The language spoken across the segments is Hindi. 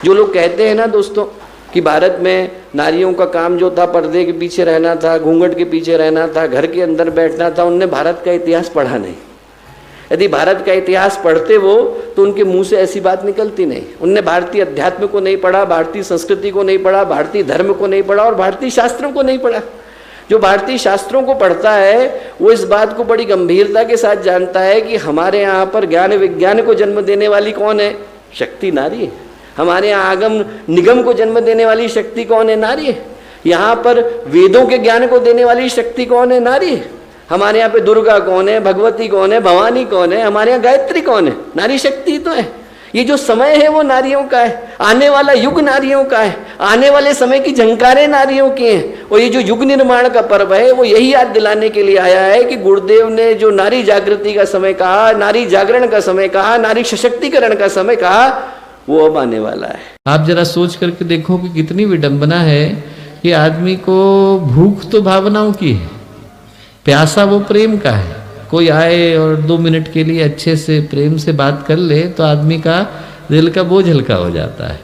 जो लोग कहते हैं ना दोस्तों कि भारत में नारियों का काम जो था पर्दे के पीछे रहना था, घूंघट के पीछे रहना था, घर के अंदर बैठना था, उनने भारत का इतिहास पढ़ा नहीं। यदि भारत का इतिहास पढ़ते वो तो उनके मुंह से ऐसी बात निकलती नहीं। उनने भारतीय अध्यात्म को नहीं पढ़ा, भारतीय संस्कृति को नहीं पढ़ा, भारतीय धर्म को नहीं पढ़ा और भारतीय शास्त्रों को नहीं पढ़ा। जो भारतीय शास्त्रों को पढ़ता है वो इस बात को बड़ी गंभीरता के साथ जानता है कि हमारे यहाँ पर ज्ञान विज्ञान को जन्म देने वाली कौन है? शक्ति नारी है। हमारे यहाँ आगम निगम को जन्म देने वाली शक्ति कौन है? नारी है। यहाँ पर वेदों के ज्ञान को देने वाली शक्ति कौन है? नारी है। हमारे यहाँ पे दुर्गा कौन है? भगवती कौन है? भवानी कौन है? हमारे यहाँ गायत्री कौन है? नारी शक्ति तो है। ये जो समय है वो नारियों का है, आने वाला युग नारियों का है, आने वाले समय की झंकारें नारियों की हैं। और ये जो युग निर्माण का पर्व है वो यही याद दिलाने के लिए आया है कि गुरुदेव ने जो नारी जागृति का समय कहा, नारी जागरण का समय कहा, नारी सशक्तिकरण का समय कहा, वो अब आने वाला है। आप जरा सोच करके देखो कि कितनी विडंबना है कि आदमी को भूख तो भावनाओं की है, प्यासा वो प्रेम का है। कोई आए और 2 मिनट के लिए अच्छे से प्रेम से बात कर ले तो आदमी का दिल का बोझ हल्का हो जाता है।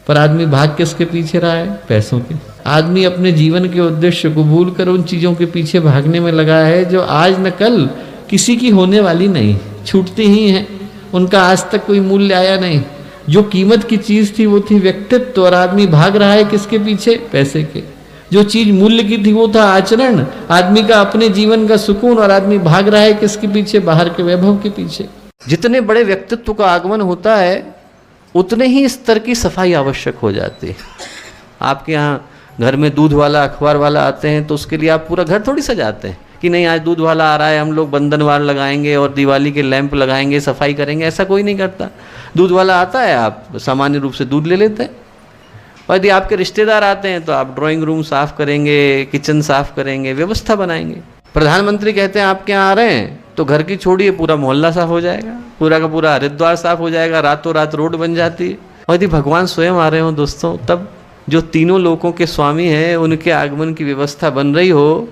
पर आदमी भाग किसके पीछे रहा है? पैसों के। आदमी अपने जीवन के उद्देश्य को भूल कर उन चीज़ों के पीछे भागने में लगा है जो आज न कल किसी की होने वाली नहीं, छूटती ही हैं। उनका आज तक कोई मूल्य आया नहीं। जो कीमत की चीज़ थी वो थी व्यक्तित्व, और आदमी भाग रहा है किसके पीछे? पैसे के। जो चीज मूल्य की थी वो था आचरण, आदमी का अपने जीवन का सुकून, और आदमी भाग रहा है किसके पीछे? बाहर के वैभव के पीछे। जितने बड़े व्यक्तित्व का आगमन होता है उतने ही स्तर की सफाई आवश्यक हो जाती है। आपके यहाँ घर में दूध वाला अखबार वाला आते हैं तो उसके लिए आप पूरा घर थोड़ी सजाते हैं कि नहीं आज दूध वाला आ रहा है, हम लोग बंधनवार लगाएंगे और दिवाली के लैंप लगाएंगे, सफाई करेंगे। ऐसा कोई नहीं करता। दूध वाला आता है, आप सामान्य रूप से दूध ले लेते हैं। और यदि आपके रिश्तेदार आते हैं तो आप ड्राइंग रूम साफ करेंगे, किचन साफ करेंगे, व्यवस्था बनाएंगे। प्रधानमंत्री कहते हैं आपके यहाँ आ रहे हैं तो घर की छोड़िए पूरा मोहल्ला साफ हो जाएगा, पूरा का पूरा हरिद्वार साफ हो जाएगा, रातों रात रोड बन जाती है। और यदि भगवान स्वयं आ रहे हो दोस्तों, तब जो तीनों लोकों के स्वामी हैं उनके आगमन की व्यवस्था बन रही हो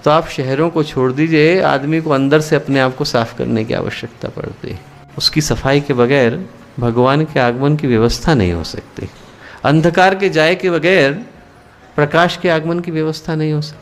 तो आप शहरों को छोड़ दीजिए, आदमी को अंदर से अपने आप को साफ करने की आवश्यकता पड़ती है। उसकी सफाई के बगैर भगवान के आगमन की व्यवस्था नहीं हो सकती। अंधकार के जाए के बगैर प्रकाश के आगमन की व्यवस्था नहीं हो सकती।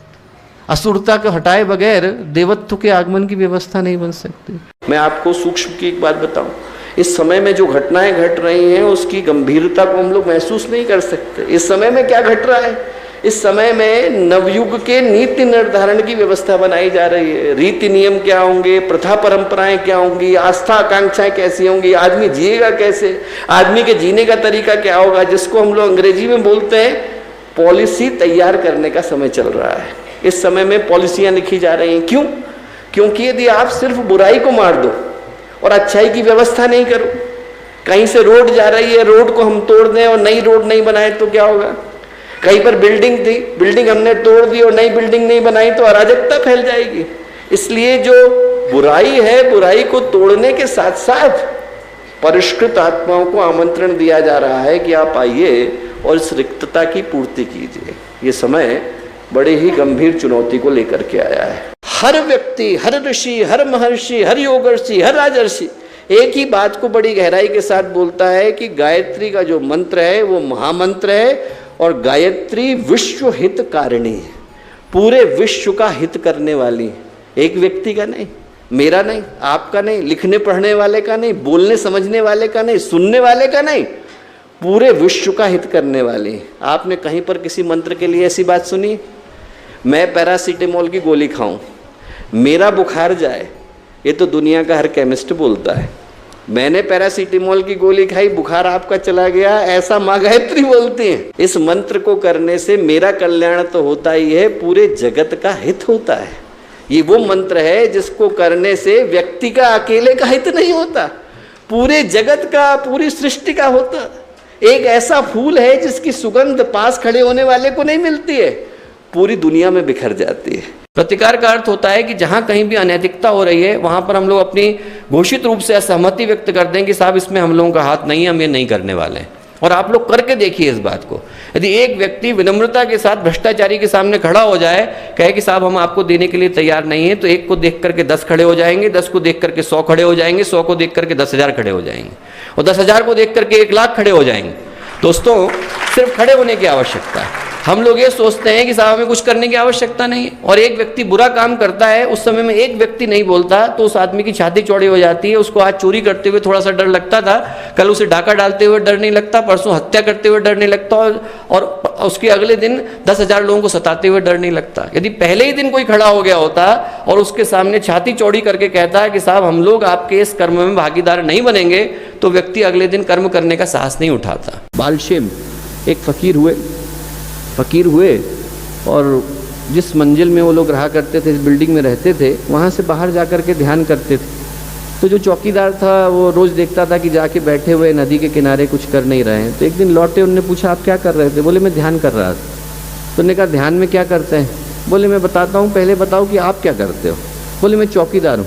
असुरता को हटाए बगैर देवत्व के आगमन की व्यवस्था नहीं बन सकती। मैं आपको सूक्ष्म की एक बात बताऊं, इस समय में जो घटनाएं घट रही हैं उसकी गंभीरता को हम लोग महसूस नहीं कर सकते। इस समय में क्या घट रहा है? इस समय में नवयुग के नीति निर्धारण की व्यवस्था बनाई जा रही है। रीति नियम क्या होंगे, प्रथा परंपराएं क्या होंगी, आस्था आकांक्षाएं कैसी होंगी, आदमी जिएगा कैसे, आदमी के जीने का तरीका क्या होगा, जिसको हम लोग अंग्रेजी में बोलते हैं पॉलिसी तैयार करने का समय चल रहा है। इस समय में पॉलिसियां लिखी जा रही हैं। क्यों? क्योंकि यदि आप सिर्फ बुराई को मार दो और अच्छाई की व्यवस्था नहीं करो, कहीं से रोड जा रही है, रोड को हम तोड़ दें और नई रोड नहीं बनाए तो क्या होगा? कहीं पर बिल्डिंग थी, बिल्डिंग हमने तोड़ दी और नई बिल्डिंग नहीं बनाई तो अराजकता फैल जाएगी। इसलिए जो बुराई है, बुराई को तोड़ने के साथ साथ परिष्कृत आत्माओं को आमंत्रण दिया जा रहा है कि आप आइए और इस रिक्तता की पूर्ति कीजिए। ये समय बड़े ही गंभीर चुनौती को लेकर के आया है। हर व्यक्ति, हर ऋषि, हर महर्षि, हर योगर्षि, हर राजर्षि एक ही बात को बड़ी गहराई के साथ बोलता है कि गायत्री का जो मंत्र है वो महामंत्र है और गायत्री विश्व हित कारिणी है। पूरे विश्व का हित करने वाली है। एक व्यक्ति का नहीं, मेरा नहीं, आपका नहीं, लिखने पढ़ने वाले का नहीं, बोलने समझने वाले का नहीं, सुनने वाले का नहीं, पूरे विश्व का हित करने वाली है। आपने कहीं पर किसी मंत्र के लिए ऐसी बात सुनी? मैं पैरासीटामोल की गोली खाऊं, मेरा बुखार जाए, ये तो दुनिया का हर केमिस्ट बोलता है। मैंने पैरासीटामोल की गोली खाई, बुखार आपका चला गया, ऐसा माँ गायत्री बोलती है। इस मंत्र को करने से मेरा कल्याण तो होता ही है, पूरे जगत का हित होता है। ये वो मंत्र है जिसको करने से व्यक्ति का अकेले का हित नहीं होता, पूरे जगत का, पूरी सृष्टि का होता। एक ऐसा फूल है जिसकी सुगंध पास खड़े होने वाले को नहीं मिलती है, पूरी दुनिया में बिखर जाती है। प्रतिकार का अर्थ होता है कि जहां कहीं भी अनैतिकता हो रही है वहां पर हम लोग अपनी घोषित रूप से असहमति व्यक्त कर दें कि साहब इसमें हम लोगों का हाथ नहीं है, हम ये नहीं करने वाले हैं। और आप लोग करके देखिए इस बात को। यदि एक व्यक्ति विनम्रता के साथ भ्रष्टाचारी के सामने खड़ा हो जाए, कहे कि साहब हम आपको देने के लिए तैयार नहीं है, तो एक को देख करके 10 खड़े हो जाएंगे, 10 को देख करके 100 खड़े हो जाएंगे, 100 को देख करके 10,000 खड़े हो जाएंगे, और 10,000 को देख करके 1,00,000 खड़े हो जाएंगे। दोस्तों, सिर्फ खड़े होने की आवश्यकता है। हम लोग ये सोचते हैं कि साहब हमें कुछ करने की आवश्यकता नहीं है, और एक व्यक्ति बुरा काम करता है, उस समय में एक व्यक्ति नहीं बोलता तो उस आदमी की छाती चौड़ी हो जाती है। उसको आज चोरी करते हुए थोड़ा सा डर लगता था, कल उसे डाका डालते हुए डर नहीं लगता, परसों हत्या करते हुए डर नहीं लगता, और उसके अगले दिन 10,000 लोगों को सताते हुए डर नहीं लगता। यदि पहले ही दिन कोई खड़ा हो गया होता और उसके सामने छाती चौड़ी करके कहता है कि साहब हम लोग आपके इस कर्म में भागीदार नहीं बनेंगे, तो व्यक्ति अगले दिन कर्म करने का साहस नहीं उठाता। बालशेम एक फकीर हुए और जिस मंजिल में वो लोग रहा करते थे, बिल्डिंग में रहते थे, वहाँ से बाहर जा कर के ध्यान करते थे। तो जो चौकीदार था वो रोज़ देखता था कि जाके बैठे हुए नदी के किनारे कुछ कर नहीं रहे हैं। तो एक दिन लौटे, उन्होंने पूछा आप क्या कर रहे थे? बोले मैं ध्यान कर रहा था। तो उन्होंने कहा ध्यान में क्या करते हैं? बोले मैं बताता हूँ, पहले बताओ कि आप क्या करते हो। बोले मैं चौकीदार हूँ।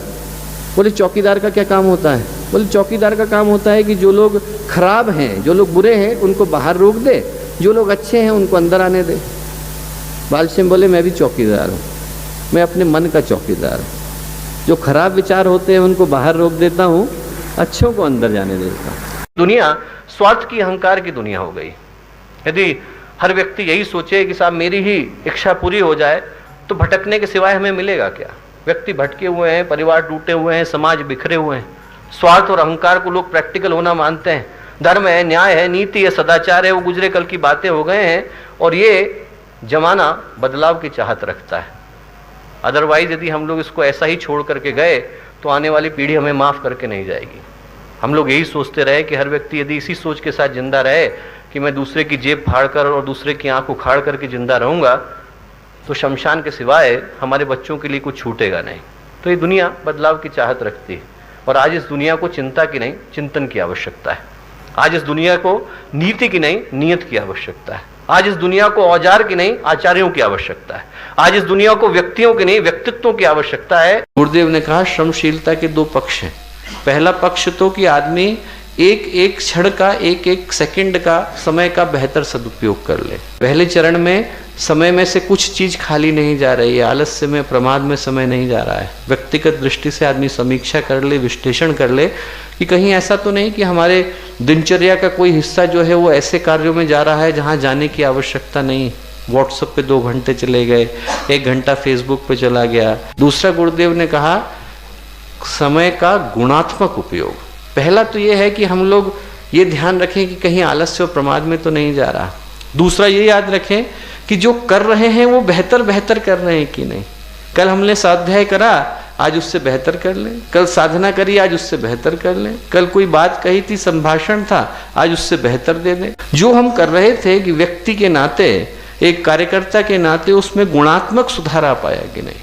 बोले चौकीदार का क्या काम होता है? बोले चौकीदार का काम होता है कि जो लोग खराब हैं, जो लोग बुरे हैं, उनको बाहर रोक दे, जो लोग अच्छे हैं उनको अंदर आने दे। बालशेम बोले मैं भी चौकीदार हूँ, मैं अपने मन का चौकीदार हूँ। जो खराब विचार होते हैं उनको बाहर रोक देता हूँ, अच्छों को अंदर जाने देता हूँ। दुनिया स्वार्थ की, अहंकार की दुनिया हो गई। यदि हर व्यक्ति यही सोचे कि साहब मेरी ही इच्छा पूरी हो जाए, तो भटकने के सिवाय हमें मिलेगा क्या? व्यक्ति भटके हुए हैं, परिवार टूटे हुए हैं, समाज बिखरे हुए हैं। स्वार्थ और अहंकार को लोग प्रैक्टिकल होना मानते हैं। धर्म है, न्याय है, नीति है, सदाचार है, वो गुजरे कल की बातें हो गए हैं, और ये जमाना बदलाव की चाहत रखता है। अदरवाइज यदि हम लोग इसको ऐसा ही छोड़ करके गए तो आने वाली पीढ़ी हमें माफ़ करके नहीं जाएगी। हम लोग यही सोचते रहे कि हर व्यक्ति यदि इसी सोच के साथ जिंदा रहे कि मैं दूसरे की जेब फाड़ कर और दूसरे की आंख उखाड़ करके जिंदा रहूँगा, तो शमशान के सिवाय हमारे बच्चों के लिए कुछ छूटेगा नहीं। तो ये दुनिया बदलाव की चाहत रखती है, और आज इस दुनिया को चिंता की नहीं, चिंतन की आवश्यकता है। आज इस दुनिया को नीति की नहीं, नियत की आवश्यकता है। आज इस दुनिया को औजार की नहीं, आचार्यों की आवश्यकता है। आज इस दुनिया को व्यक्तियों की नहीं, व्यक्तित्वों की आवश्यकता है। गुरुदेव ने कहा श्रमशीलता के दो पक्ष हैं। पहला पक्ष तो कि आदमी एक एक क्षण का, एक एक सेकंड का, समय का बेहतर सदुपयोग कर ले। पहले चरण में समय में से कुछ चीज खाली नहीं जा रही है, आलस्य में, प्रमाद में समय नहीं जा रहा है। व्यक्तिगत दृष्टि से आदमी समीक्षा कर ले, विश्लेषण कर ले कि कहीं ऐसा तो नहीं कि हमारे दिनचर्या का कोई हिस्सा जो है वो ऐसे कार्यों में जा रहा है जहाँ जाने की आवश्यकता नहीं। व्हाट्सएप पे 2 घंटे चले गए, 1 घंटा फेसबुक पे चला गया। दूसरा गुरुदेव ने कहा समय का गुणात्मक उपयोग। पहला तो ये है कि हम लोग ये ध्यान रखें कि कहीं आलस्य और प्रमाद में तो नहीं जा रहा। दूसरा ये याद रखें कि जो कर रहे हैं वो बेहतर कर रहे हैं कि नहीं। कल हमने स्वाध्याय करा, आज उससे बेहतर कर लें। कल साधना करी, आज उससे बेहतर कर लें। कल कोई बात कही थी, संभाषण था, आज उससे बेहतर दे दें। जो हम कर रहे थे कि व्यक्ति के नाते, एक कार्यकर्ता के नाते, उसमें गुणात्मक सुधार आ पाया कि नहीं।